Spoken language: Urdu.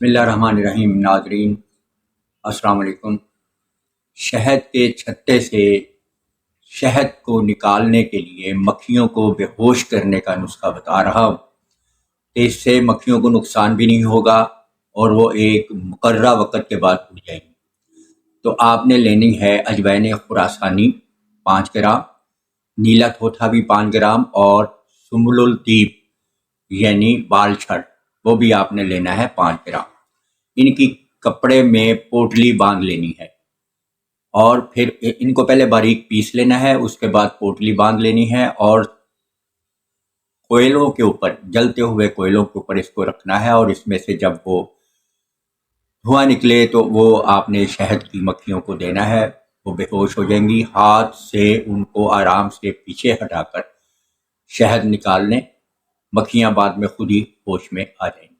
بسم اللہ الرحمن الرحیم۔ ناظرین السلام علیکم۔ شہد کے چھتے سے شہد کو نکالنے کے لیے مکھیوں کو بے ہوش کرنے کا نسخہ بتا رہا ہوں۔ اس سے مکھیوں کو نقصان بھی نہیں ہوگا اور وہ ایک مقررہ وقت کے بعد اڑ جائیں گی۔ تو آپ نے لینی ہے اجوین خراسانی 5 گرام، نیلا تھوتھا بھی 5 گرام، اور سنبل الطیب یعنی بال چھڑ وہ بھی آپ نے لینا ہے 5 گرام۔ ان کی کپڑے میں پوٹلی باندھ لینی ہے اور پھر ان کو پہلے باریک پیس لینا ہے، اس کے بعد پوٹلی باندھ لینی ہے اور کوئلوں کے اوپر، جلتے ہوئے کوئلوں کے اوپر اس کو رکھنا ہے، اور اس میں سے جب وہ دھواں نکلے تو وہ آپ نے شہد کی مکھیوں کو دینا ہے، وہ بے ہوش ہو جائیں گی۔ ہاتھ سے ان کو آرام سے پیچھے ہٹا کر شہد نکال لیں، مکھیاں بعد میں خود ہی ہوش میں آ جائیں گی۔